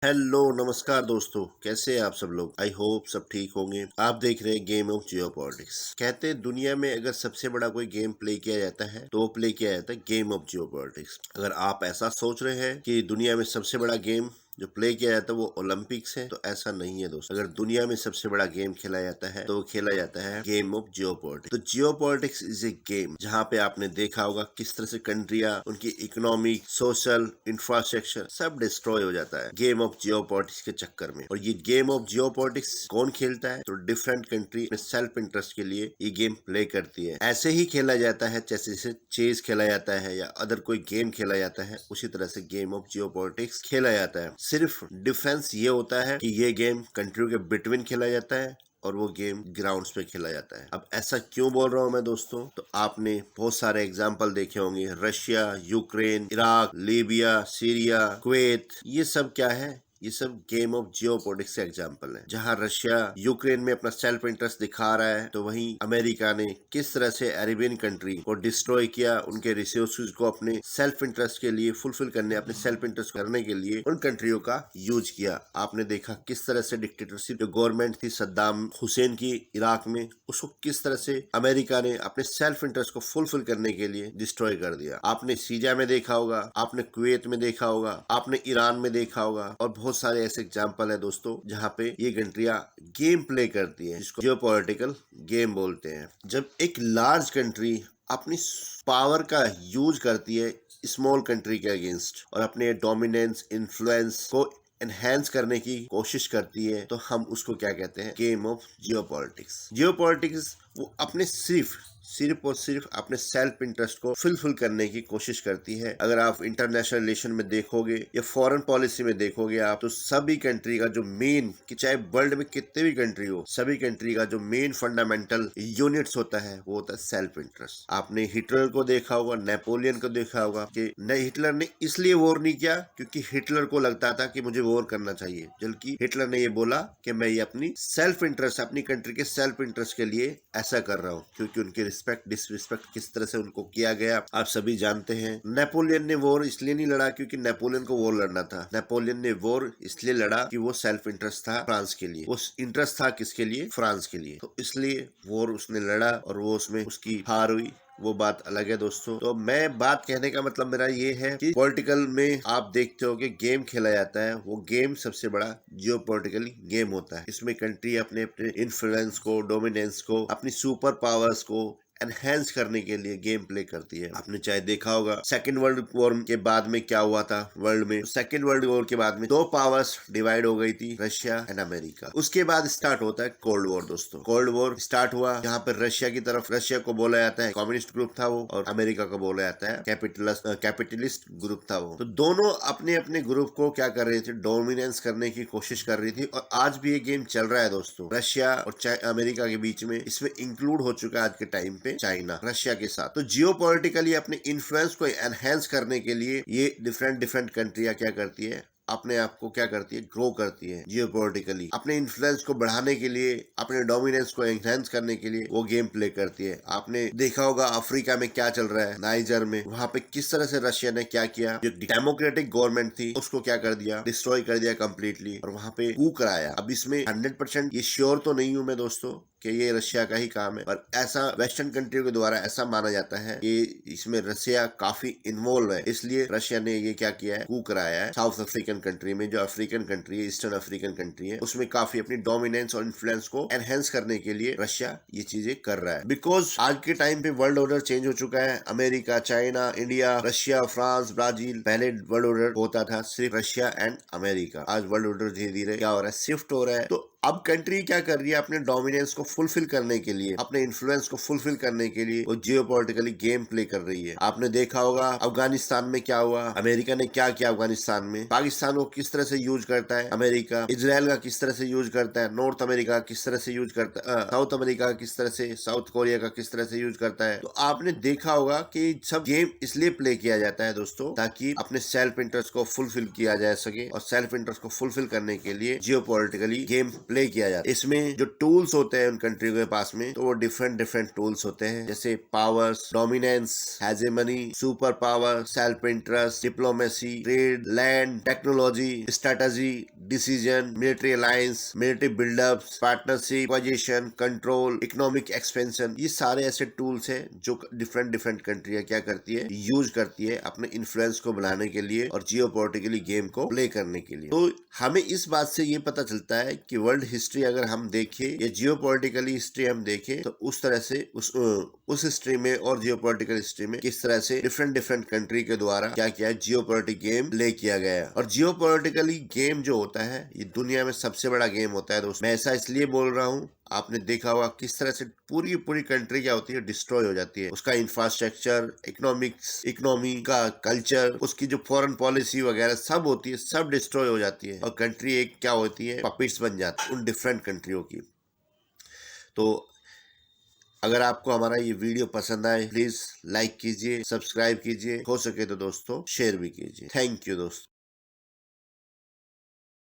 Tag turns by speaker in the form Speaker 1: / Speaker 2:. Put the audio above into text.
Speaker 1: Hello नमस्कार दोस्तों, कैसे हैं आप सब लोग। आई होप सब ठीक होंगे। आप देख रहे हैं गेम ऑफ जियोपॉलिटिक्स। कहते हैं दुनिया में अगर सबसे बड़ा कोई गेम प्ले किया जाता है तो वो प्ले किया जाता है गेम ऑफ जियोपॉलिटिक्स। अगर आप ऐसा सोच रहे हैं कि दुनिया में सबसे बड़ा गेम जो प्ले किया जाता है वो ओलंपिक्स है, तो ऐसा नहीं है दोस्तों। अगर दुनिया में सबसे बड़ा गेम खेला जाता है तो वो खेला जाता है गेम ऑफ जियोपॉलिटिक्स। तो जियोपॉलिटिक्स इज ए गेम जहाँ पे आपने देखा होगा किस तरह से कंट्रियां, उनकी इकोनॉमिक, सोशल, इंफ्रास्ट्रक्चर सब डिस्ट्रॉय हो जाता है गेम ऑफ जियोपॉलिटिक्स के चक्कर में। और ये गेम ऑफ जियोपॉलिटिक्स कौन खेलता है? तो डिफरेंट कंट्री अपने सेल्फ इंटरेस्ट के लिए ये गेम प्ले करती है। ऐसे ही खेला जाता है जैसे चेस खेला जाता है या अदर कोई गेम खेला जाता है, उसी तरह से गेम ऑफ जियोपॉलिटिक्स खेला जाता है। सिर्फ डिफरेंस ये होता है कि ये गेम कंट्रियों के बिटवीन खेला जाता है और वो गेम ग्राउंड्स पे खेला जाता है। अब ऐसा क्यों बोल रहा हूँ मैं दोस्तों? तो आपने बहुत सारे एग्जाम्पल देखे होंगे, Russia, Ukraine, Iraq, Libya, Syria, Kuwait, ये सब क्या है? ये सब गेम ऑफ जियोपॉलिटिक्स के एग्जाम्पल है। जहां रशिया यूक्रेन में अपना सेल्फ इंटरेस्ट दिखा रहा है, तो वहीं अमेरिका ने किस तरह से अरेबियन कंट्री को डिस्ट्रॉय किया, उनके रिसोर्सेज को अपने सेल्फ इंटरेस्ट के लिए फुलफिल करने, अपने सेल्फ इंटरेस्ट करने के लिए उन कंट्रियों का यूज किया। आपने देखा किस तरह से डिक्टेटरशिप जो गवर्नमेंट थी सद्दाम हुसैन की इराक में, उसको किस तरह से अमेरिका ने अपने सेल्फ इंटरेस्ट को फुलफिल करने के लिए डिस्ट्रॉय कर दिया। आपने सीरिया में देखा होगा, आपने कुवैत में देखा होगा, आपने ईरान में देखा होगा, और बहुत सारे ऐसे एग्जाम्पल है दोस्तों जहाँ पे ये कंट्रियां गेम प्ले करती है, जिसको जियोपॉलिटिकल गेम बोलते हैं। जब एक लार्ज कंट्री अपनी पावर का यूज करती है स्मॉल कंट्री के अगेंस्ट और अपने डोमिनेंस, इन्फ्लुएंस को एनहेंस करने की कोशिश करती है, तो हम उसको क्या कहते हैं? Game of geopolitics. जियोपॉलिटिक्स वो अपने सिर्फ और सिर्फ अपने सेल्फ इंटरेस्ट को फुलफिल करने की कोशिश करती है। अगर आप इंटरनेशनल रिलेशन में देखोगे या फॉरेन पॉलिसी में देखोगे आप, तो सभी कंट्री का जो मेन, कि चाहे वर्ल्ड में कितने भी कंट्री हो, सभी कंट्री का जो मेन फंडामेंटल यूनिट्स होता है वो होता है सेल्फ इंटरेस्ट। आपने हिटलर को देखा होगा, नेपोलियन को देखा होगा कि हिटलर ने इसलिए वॉर नहीं किया क्योंकि हिटलर को लगता था कि मुझे वॉर करना चाहिए, बल्कि हिटलर ने ये बोला कि मैं ये अपनी सेल्फ इंटरेस्ट, अपनी कंट्री के सेल्फ इंटरेस्ट के लिए ऐसा कर रहा हूँ। क्योंकि उनकी रिस्पेक्ट, डिसरिस्पेक्ट किस तरह से उनको किया गया आप सभी जानते हैं। नेपोलियन ने वॉर इसलिए नहीं लड़ा क्योंकि नेपोलियन को वॉर लड़ना था। नेपोलियन ने वॉर इसलिए लड़ा कि वो सेल्फ इंटरेस्ट था फ्रांस के लिए। वो इंटरेस्ट था किसके लिए? फ्रांस के लिए। तो इसलिए वॉर उसने लड़ा और वो उसमें उसकी हार हुई, वो बात अलग है दोस्तों। तो मैं बात कहने का मतलब मेरा ये है कि पॉलिटिकल में आप देखते हो कि गेम खेला जाता है, वो गेम सबसे बड़ा जियोपॉलिटिकल गेम होता है। इसमें कंट्री अपने अपने इन्फ्लुएंस को, डोमिनेंस को, अपनी सुपर पावर्स को एनहेंस करने के लिए गेम प्ले करती है। आपने चाहे देखा होगा सेकेंड वर्ल्ड वॉर के बाद में क्या हुआ था वर्ल्ड में। सेकेंड वर्ल्ड वॉर के बाद में दो पावर्स डिवाइड हो गई थी, रशिया एंड अमेरिका। उसके बाद स्टार्ट होता है कोल्ड वॉर दोस्तों। कोल्ड वॉर स्टार्ट हुआ जहाँ पर रशिया की तरफ, रशिया को बोला जाता है कम्युनिस्ट ग्रुप था वो, और अमेरिका को बोला जाता है कैपिटलिस्ट ग्रुप था वो। तो दोनों अपने अपने ग्रुप को क्या कर रहे थे? डोमिनेंस करने की कोशिश कर रही थी। और आज भी ये गेम चल रहा है दोस्तों, रशिया और अमेरिका के बीच में। इसमें इंक्लूड हो चुका है आज के टाइम पे चाइना, रशिया के साथ। तो जियोपॉलिटिकली अपने इन्फ्लुएंस को एनहेंस करने के लिए ये डिफरेंट कंट्रियां क्या करती है? अपने आप को क्या करती है? ग्रो करती है जियोपॉलिटिकली। अपने इन्फ्लुएंस को बढ़ाने के लिए, अपने डोमिनेंस को एनहेंस करने के लिए वो गेम प्ले करती है। आपने देखा होगा अफ्रीका में क्या चल रहा है, नाइजर में, वहां पे किस तरह से रशिया ने क्या किया? जो डेमोक्रेटिक गवर्नमेंट थी उसको क्या कर दिया? डिस्ट्रॉय कर दिया कंप्लीटली, और वहां पे कू कराया। अब इसमें 100% ये श्योर तो नहीं हूं मैं दोस्तों कि ये रशिया का ही काम है, पर ऐसा वेस्टर्न कंट्रियों के द्वारा ऐसा माना जाता है कि इसमें रशिया काफी इन्वॉल्व है। इसलिए रशिया ने ये क्या किया है? कू कराया है साउथ अफ्रीकन कंट्री में। जो अफ्रीकन कंट्री है, ईस्टर्न अफ्रीकन कंट्री है, उसमें काफी अपनी डोमिनेंस और इन्फ्लुएंस को एनहेंस करने के लिए रशिया ये चीजें कर रहा है। बिकॉज आज के टाइम पे वर्ल्ड ऑर्डर चेंज हो चुका है। America, China, India, Russia, France, Brazil, पहले वर्ल्ड ऑर्डर होता था सिर्फ रशिया एंड अमेरिका। आज वर्ल्ड ऑर्डर धीरे धीरे क्या हो रहा है? शिफ्ट हो रहा है। तो अब कंट्री क्या कर रही है? अपने डोमिनेंस को फुलफिल करने के लिए, अपने इन्फ्लुएंस को फुलफिल करने के लिए वो जियोपॉलिटिकली गेम प्ले कर रही है। आपने देखा होगा अफगानिस्तान में क्या हुआ, अमेरिका ने क्या किया अफगानिस्तान में। पाकिस्तान को किस तरह से यूज करता है अमेरिका, इजराइल का किस तरह से यूज करता है, नॉर्थ अमेरिका किस तरह से यूज करता है, साउथ अमेरिका किस तरह से, साउथ कोरिया का किस तरह से यूज करता है। तो आपने देखा होगा कि सब गेम इसलिए प्ले किया जाता है दोस्तों, ताकि अपने सेल्फ इंटरेस्ट को फुलफिल किया जा सके। और सेल्फ इंटरेस्ट को फुलफिल करने के लिए जियोपॉलिटिकली गेम प्ले किया जाता है। इसमें जो टूल्स होते हैं उन कंट्री के पास में, तो वो डिफरेंट डिफरेंट टूल्स होते हैं, जैसे powers, dominance, hegemony, super power, self interest, diplomacy, trade, land, technology, strategy, decision, military alliance, military buildup, partnership, position, control, economic expansion. ये सारे ऐसे टूल्स हैं जो डिफरेंट डिफरेंट कंट्रियां क्या करती है, यूज करती है अपने इन्फ्लुएंस को बढ़ाने के लिए और जियोपॉलिटिकली गेम को प्ले करने के लिए। तो हमें इस बात से ये पता चलता है कि वर्ल्ड हिस्ट्री अगर हम देखें या जियोपॉलिटिकली हिस्ट्री हम देखें, तो उस तरह से उस हिस्ट्री में और जियोपॉलिटिकल हिस्ट्री में किस तरह से डिफरेंट डिफरेंट कंट्री के द्वारा क्या किया जियोपॉलिटिक गेम प्ले किया गया है। और जियोपॉलिटिकली गेम जो होता है ये दुनिया में सबसे बड़ा गेम होता है दोस्तों। मैं ऐसा इसलिए बोल रहा हूँ, आपने देखा होगा किस तरह से पूरी पूरी कंट्री क्या होती है, डिस्ट्रॉय हो जाती है। उसका इंफ्रास्ट्रक्चर, इकोनॉमी का कल्चर, उसकी जो फॉरेन पॉलिसी वगैरह सब होती है, सब डिस्ट्रॉय हो जाती है और कंट्री एक क्या होती है, पपेट्स बन जाती है उन डिफरेंट कंट्रियों की। तो अगर आपको हमारा ये वीडियो पसंद आए, प्लीज लाइक कीजिए, सब्सक्राइब कीजिए, हो सके तो दोस्तों शेयर भी कीजिए। थैंक यू दोस्तों।